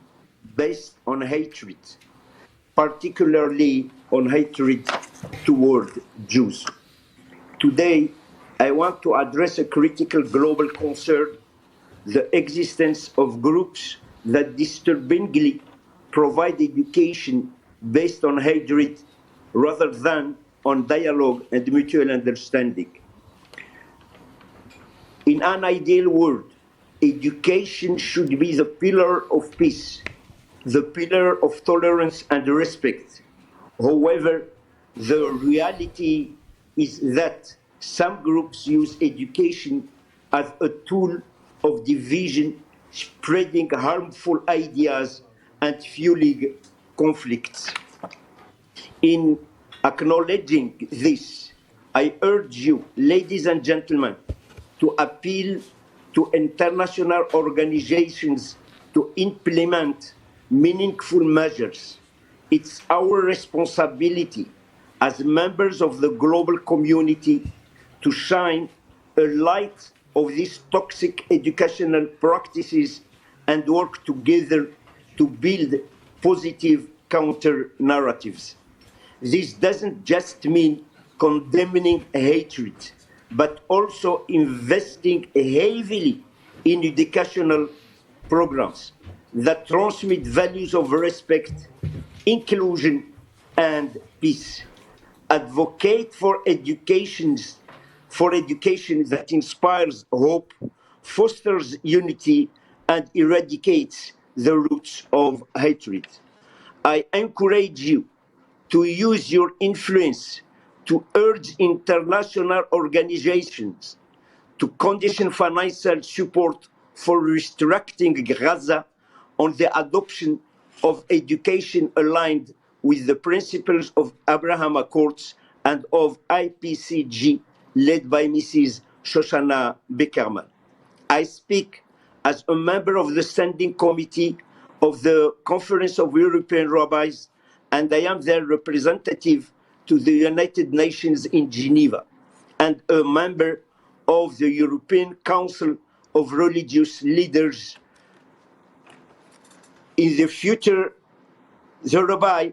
based on hatred, particularly on hatred toward Jews. Today, I want to address a critical global concern: the existence of groups that disturbingly provide education based on hatred rather than on dialogue and mutual understanding. In an ideal world, education should be the pillar of peace, the pillar of tolerance and respect. However, the reality is that some groups use education as a tool of division, spreading harmful ideas and fueling conflicts. In acknowledging this, I urge you, ladies and gentlemen, to appeal to international organizations to implement meaningful measures. It's our responsibility as members of the global community to shine a light of these toxic educational practices and work together to build positive counter-narratives. This doesn't just mean condemning hatred, but also investing heavily in educational programs that transmit values of respect, inclusion, and peace. Advocate for education that inspires hope, fosters unity, and eradicates the roots of hatred. I encourage you to use your influence to urge international organizations to condition financial support for restricting Gaza on the adoption of education aligned with the principles of Abraham Accords and of IPCG led by Mrs. Shoshana Bekerman. I speak as a member of the Standing Committee of the Conference of European Rabbis, and I am their representative to the United Nations in Geneva, and a member of the European Council of Religious Leaders. In the future, the rabbi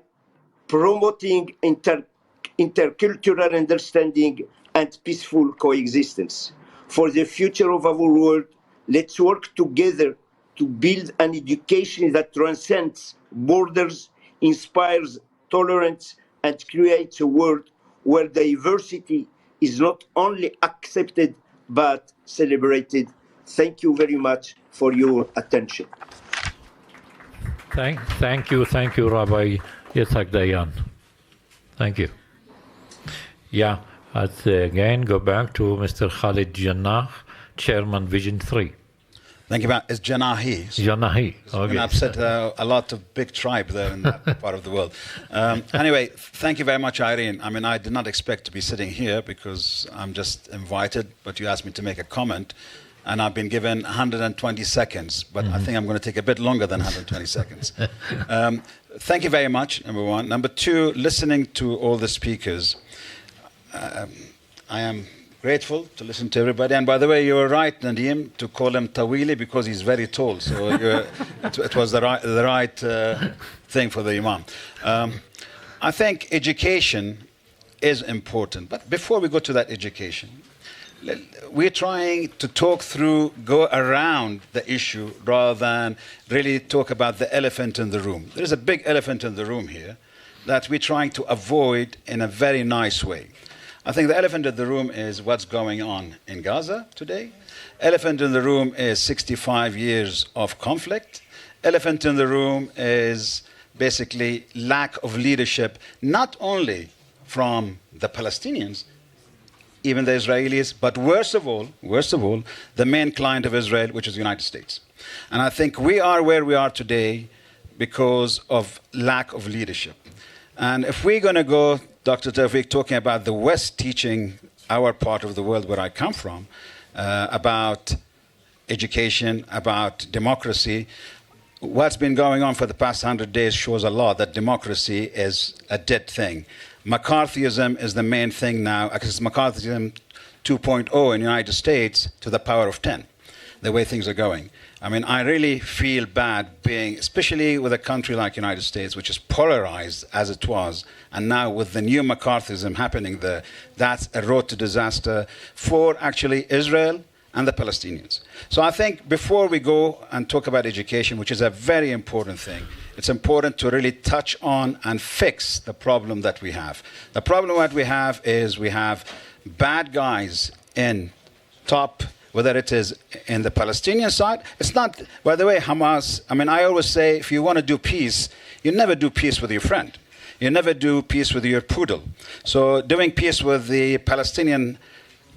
promoting intercultural understanding and peaceful coexistence. For the future of our world, let's work together to build an education that transcends borders, inspires tolerance, and creates a world where diversity is not only accepted but celebrated. Thank you very much for your attention. Thank you, Rabbi Yitzhak Dayan. Thank you. Yeah, let's again go back to Mr. Khalid Janahi, Chairman Vision 3. Thank you, it's Janahi. Janahi. Okay. I've said a lot of big tribe there in that part of the world. Anyway, thank you very much, Irene. I mean, I did not expect to be sitting here because I'm just invited, but you asked me to make a comment, and I've been given 120 seconds, but I think I'm going to take a bit longer than 120 seconds. Thank you very much, number one. Number two, listening to all the speakers, I am grateful to listen to everybody. And by the way, you were right, Nadeem, to call him Tawili because he's very tall. So it was the right thing for the Imam. I think education is important. But before we go to that education, we're trying to go around the issue rather than really talk about the elephant in the room. There is a big elephant in the room here that we're trying to avoid in a very nice way. I think the elephant in the room is what's going on in Gaza today. Elephant in the room is 65 years of conflict. Elephant in the room is basically lack of leadership, not only from the Palestinians, even the Israelis, but worst of all, the main client of Israel, which is the United States. And I think we are where we are today because of lack of leadership. And if we're going to go, Dr. Tawfik, talking about the West teaching our part of the world where I come from, about education, about democracy, what's been going on for the past 100 days shows a lot that democracy is a dead thing. McCarthyism is the main thing now. It's McCarthyism 2.0 in the United States to the power of 10, the way things are going. I mean, I really feel bad being, especially with a country like the United States, which is polarized as it was, and now with the new McCarthyism happening there, that's a road to disaster for actually Israel and the Palestinians. So I think before we go and talk about education, which is a very important thing, it's important to really touch on and fix the problem that we have. The problem that we have is we have bad guys in top, whether it is in the Palestinian side. It's not, by the way, Hamas, I mean, I always say, if you want to do peace, you never do peace with your friend. You never do peace with your poodle. So doing peace with the Palestinian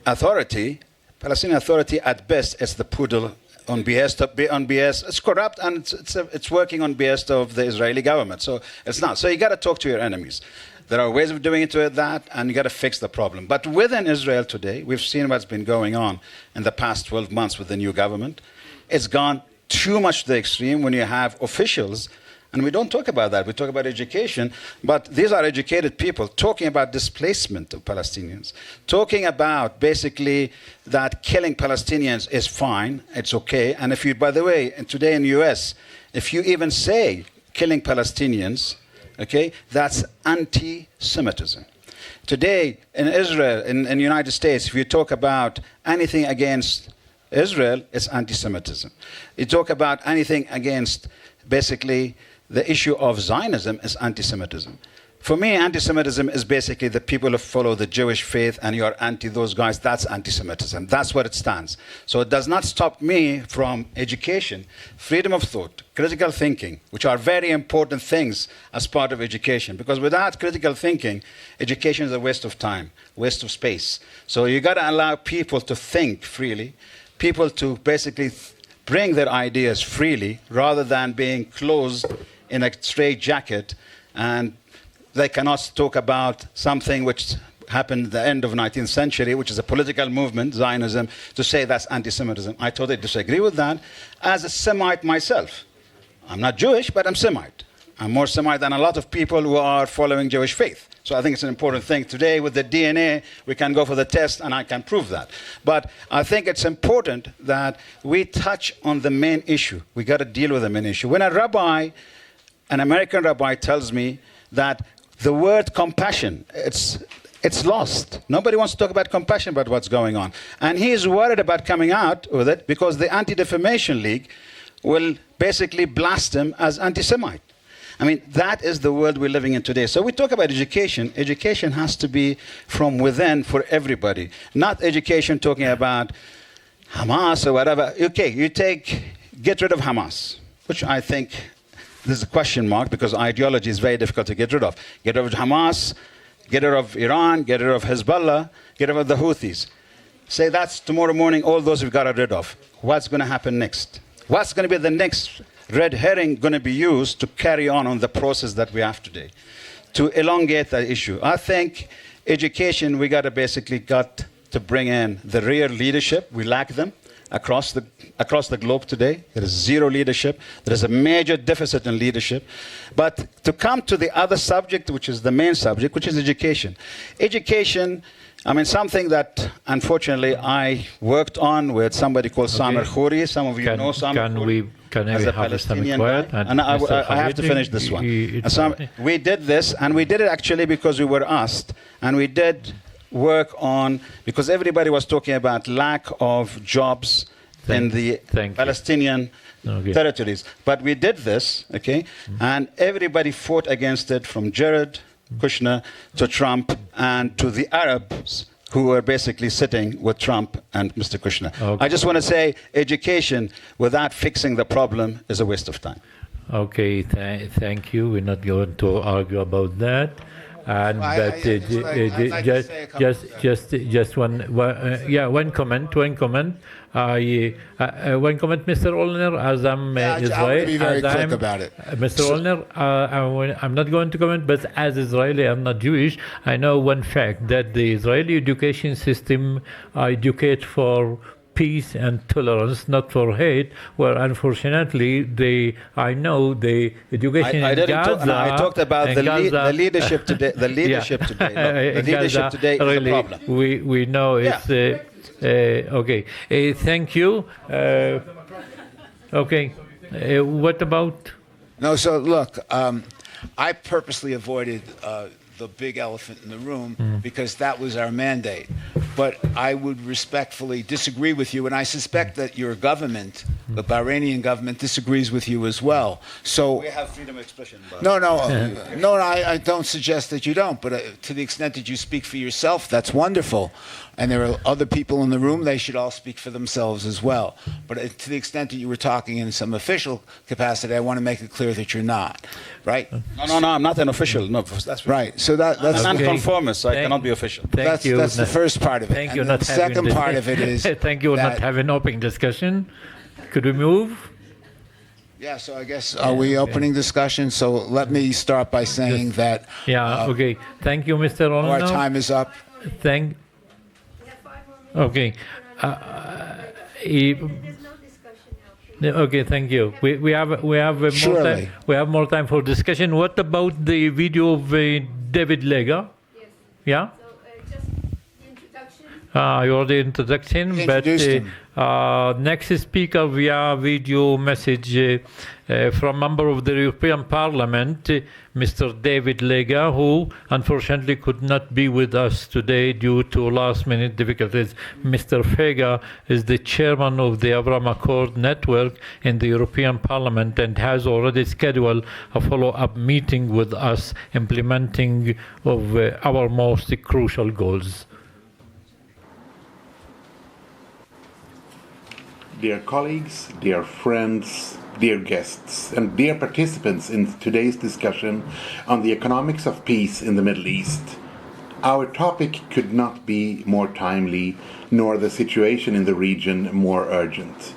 Authority at best is the poodle on behest. It's corrupt and it's working on behest of the Israeli government. So it's not. So you got to talk to your enemies. There are ways of doing that, and you got to fix the problem. But within Israel today, we've seen what's been going on in the past 12 months with the new government. It's gone too much to the extreme when you have officials. And we don't talk about that. We talk about education. But these are educated people talking about displacement of Palestinians, talking about basically that killing Palestinians is fine, it's okay. And if you, by the way, today in the US, if you even say killing Palestinians, okay, that's anti-Semitism. Today in Israel, in the United States, if you talk about anything against Israel, it's anti-Semitism. You talk about anything against basically the issue of Zionism is anti-Semitism. For me, anti-Semitism is basically the people who follow the Jewish faith and you're anti those guys. That's anti-Semitism. That's what it stands. So it does not stop me from education, freedom of thought, critical thinking, which are very important things as part of education. Because without critical thinking, education is a waste of time, waste of space. So you got to allow people to think freely, people to basically bring their ideas freely rather than being closed in a straitjacket, and they cannot talk about something which happened at the end of the 19th century, which is a political movement, Zionism, to say that's anti-Semitism. I totally disagree with that. As a Semite myself, I'm not Jewish, but I'm Semite. I'm more Semite than a lot of people who are following Jewish faith. So I think it's an important thing. Today, with the DNA, we can go for the test, and I can prove that. But I think it's important that we touch on the main issue. We got to deal with the main issue. When an American rabbi tells me that the word compassion, it's lost. Nobody wants to talk about compassion about what's going on. And he is worried about coming out with it because the Anti-Defamation League will basically blast him as anti-Semite. I mean, that is the world we're living in today. So we talk about education. Education has to be from within for everybody, not education talking about Hamas or whatever. Okay, get rid of Hamas, which I think there's a question mark because ideology is very difficult to get rid of. Get rid of Hamas, get rid of Iran, get rid of Hezbollah, get rid of the Houthis. Say that's tomorrow morning, all those we've got rid of. What's going to happen next? What's going to be the next red herring going to be used to carry on the process that we have today, to elongate the issue? I think education, we got to bring in the real leadership. We lack them across the globe today. There is zero leadership. There is a major deficit in leadership. But to come to the other subject, which is the main subject, which is education. Education, I mean, something that, unfortunately, I worked on with somebody called Samer Khouri. Some of you know Samer Khouri. Can I as a have some Palestinian quiet? guy. And I Mr. have to Khalid, finish this one. it's So fine. we did this, and we did it actually because we were asked, and we did work on, because everybody was talking about lack of jobs in the thank you. Palestinian Okay. territories. But we did this, okay, and everybody fought against it, from Jared Kushner to Trump and to the Arabs who were basically sitting with Trump and Mr. Kushner. Okay. I just want to say education without fixing the problem is a waste of time. Okay, thank you. We're not going to argue about that. And Well, but I'd like to say a couple of things. just one comment. One comment, Mr. Oliner, as I'm Yeah, I Israeli. would be very as quick I'm, about it. Mr. Oliner, I'm not going to comment, but as Israeli, I'm not Jewish. I know one fact, that the Israeli education system educates for peace and tolerance, not for hate, where unfortunately I know the education I in didn't Gaza... talk, no, I talked about in the Gaza- leadership today. The leadership Yeah. today. Look, the In leadership Gaza, today is really, a problem. We know it's... okay. Thank you. Okay. What about... No, so look, I purposely avoided the big elephant in the room because that was our mandate. But I would respectfully disagree with you, and I suspect that your government, the Bahraini government, disagrees with you as well. So We have freedom of expression. But no, I don't suggest that you don't, but to the extent that you speak for yourself, that's wonderful. And there are other people in the room, they should all speak for themselves as well. But to the extent that you were talking in some official capacity, I want to make it clear that you're not, right? No, I'm not an official. No, that's Right, so that's... I'm an Okay. nonconformist, so I Thank- cannot be official. Thank you. That's the first part of it. Thank And you. the Not having second this- part of it is Thank you. Not that- having open discussion. Could we move? Yeah, so I guess, are we opening discussion? So let me start by saying that Yeah. Okay. Thank you, Mr. Oliner. our time is up. Thank. Okay. Okay, thank you. We have more Surely. time. We have more time for discussion. What about the video of David Lega? Yes. Yeah. So just introduction. You already introduction, He but introduced him. next speaker via video message from member of the European Parliament, Mr. David Lega, who unfortunately could not be with us today due to last-minute difficulties. Mr. Fega is the chairman of the Abraham Accord Network in the European Parliament and has already scheduled a follow-up meeting with us, implementing of our most crucial goals. Dear colleagues, dear friends, dear guests, and dear participants in today's discussion on the economics of peace in the Middle East, our topic could not be more timely, nor the situation in the region more urgent.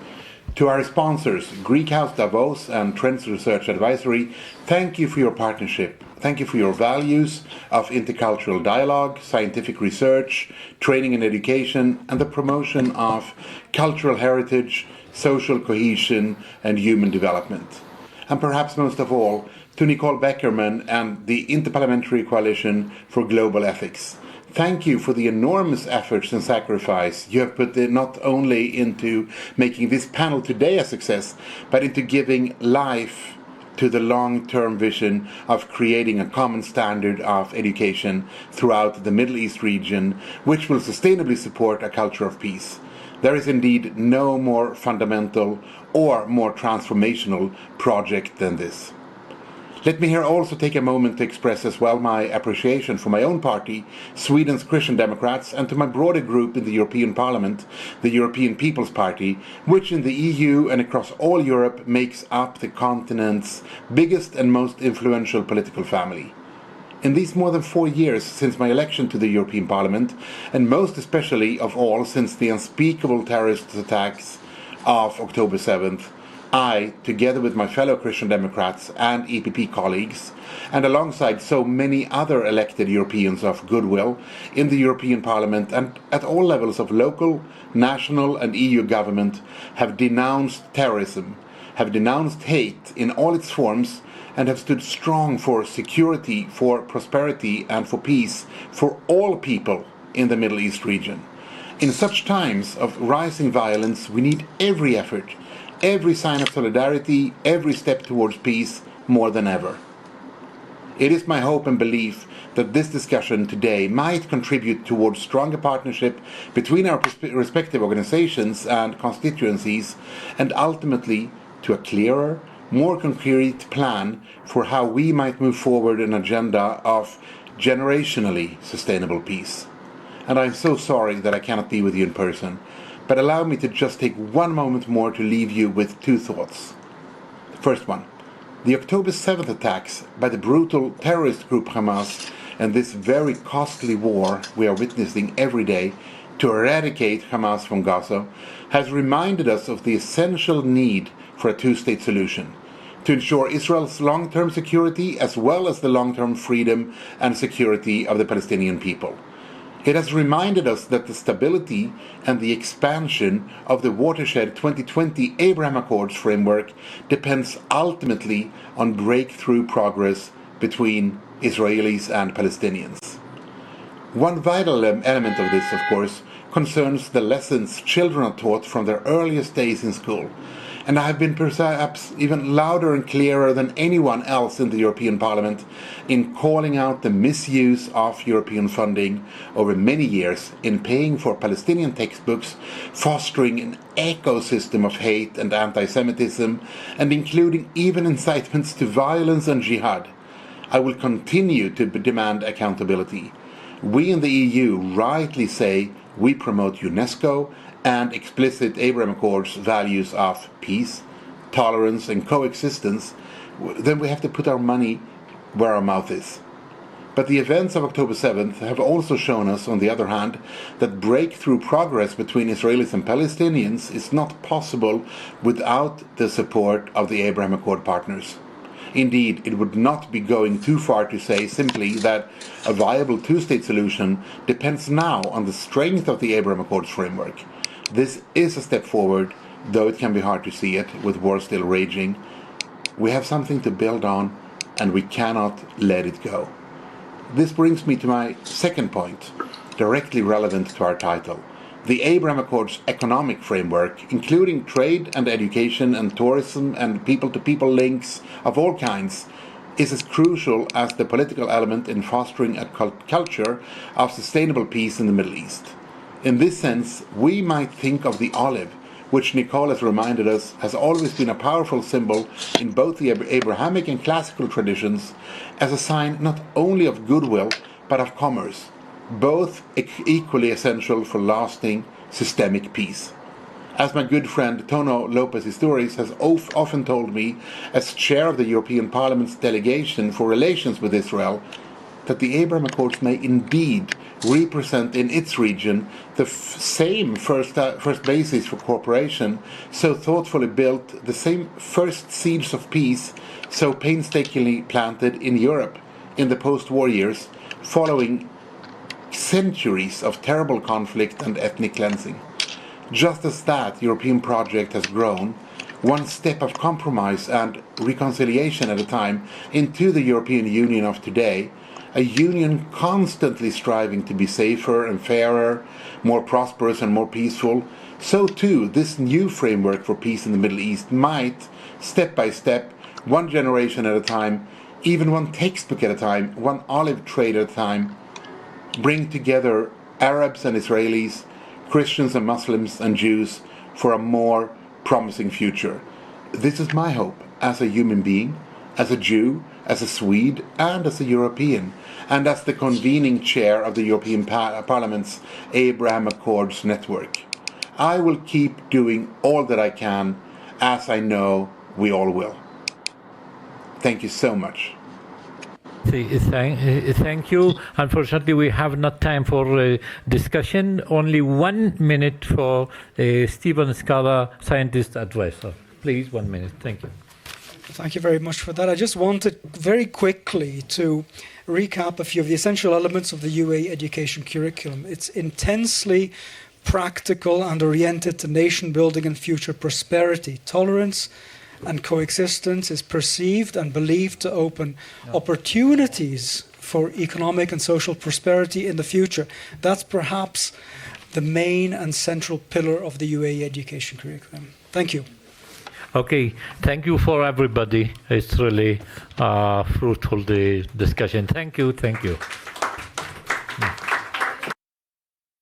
To our sponsors, Greek House Davos and Trends Research Advisory, thank you for your partnership. Thank you for your values of intercultural dialogue, scientific research, training and education, and the promotion of cultural heritage, social cohesion, and human development. And perhaps most of all, to Nicole Bekerman and the InterParliamentary Coalition for Global Ethics. Thank you for the enormous efforts and sacrifice you have put not only into making this panel today a success, but into giving life to the long-term vision of creating a common standard of education throughout the Middle East region, which will sustainably support a culture of peace. There is indeed no more fundamental or more transformational project than this. Let me here also take a moment to express as well my appreciation for my own party, Sweden's Christian Democrats, and to my broader group in the European Parliament, the European People's Party, which in the EU and across all Europe makes up the continent's biggest and most influential political family. In these more than 4 years since my election to the European Parliament, and most especially of all since the unspeakable terrorist attacks of October 7th, I, together with my fellow Christian Democrats and EPP colleagues, and alongside so many other elected Europeans of goodwill in the European Parliament and at all levels of local, national and EU government, have denounced terrorism, have denounced hate in all its forms, and have stood strong for security, for prosperity and for peace for all people in the Middle East region. In such times of rising violence, we need every effort, every sign of solidarity, every step towards peace more than ever. It is my hope and belief that this discussion today might contribute towards stronger partnership between our respective organizations and constituencies, and ultimately to a clearer, more concrete plan for how we might move forward an agenda of generationally sustainable peace. And I'm so sorry that I cannot be with you in person, but allow me to just take one moment more to leave you with two thoughts. The first one, the October 7th attacks by the brutal terrorist group Hamas and this very costly war we are witnessing every day to eradicate Hamas from Gaza has reminded us of the essential need for a two-state solution to ensure Israel's long-term security as well as the long-term freedom and security of the Palestinian people. It has reminded us that the stability and the expansion of the Watershed 2020 Abraham Accords framework depends ultimately on breakthrough progress between Israelis and Palestinians. One vital element of this, of course, concerns the lessons children are taught from their earliest days in school. And I have been perhaps even louder and clearer than anyone else in the European Parliament in calling out the misuse of European funding over many years in paying for Palestinian textbooks, fostering an ecosystem of hate and anti-Semitism, and including even incitements to violence and jihad. I will continue to demand accountability. We in the EU rightly say we promote UNESCO and explicit Abraham Accords values of peace, tolerance, and coexistence. Then we have to put our money where our mouth is. But the events of October 7th have also shown us, on the other hand, that breakthrough progress between Israelis and Palestinians is not possible without the support of the Abraham Accord partners. Indeed, it would not be going too far to say simply that a viable two-state solution depends now on the strength of the Abraham Accords framework. This is a step forward, though it can be hard to see it, with war still raging. We have something to build on, and we cannot let it go. This brings me to my second point, directly relevant to our title. The Abraham Accords economic framework, including trade and education and tourism and people-to-people links of all kinds, is as crucial as the political element in fostering a culture of sustainable peace in the Middle East. In this sense, we might think of the olive, which Nicole has reminded us has always been a powerful symbol in both the Abrahamic and classical traditions, as a sign not only of goodwill, but of commerce, both equally essential for lasting systemic peace. As my good friend Tono Lopez Isturiz has often told me, as chair of the European Parliament's delegation for relations with Israel, that the Abraham Accords may indeed represent in its region the same first basis for cooperation, so thoughtfully built, the same first seeds of peace, so painstakingly planted in Europe in the post-war years, following centuries of terrible conflict and ethnic cleansing. Just as that European project has grown, one step of compromise and reconciliation at a time, into the European Union of today, a union constantly striving to be safer and fairer, more prosperous and more peaceful, so too this new framework for peace in the Middle East might, step by step, one generation at a time, even one textbook at a time, one olive trade at a time, bring together Arabs and Israelis, Christians and Muslims and Jews for a more promising future. This is my hope as a human being, as a Jew, as a Swede, and as a European, and as the convening chair of the European Parliament's Abraham Accords network. I will keep doing all that I can, as I know we all will. Thank you so much. Thank you. Unfortunately, we have not time for discussion. Only 1 minute for Stephen Scala, scientist advisor. Please, 1 minute. Thank you. Thank you very much for that. I just wanted very quickly to recap a few of the essential elements of the UAE education curriculum. It's intensely practical and oriented to nation building and future prosperity. Tolerance and coexistence is perceived and believed to open opportunities for economic and social prosperity in the future. That's perhaps the main and central pillar of the UAE education curriculum. Thank you. Okay, thank you for everybody. It's really fruitful the discussion. Thank you.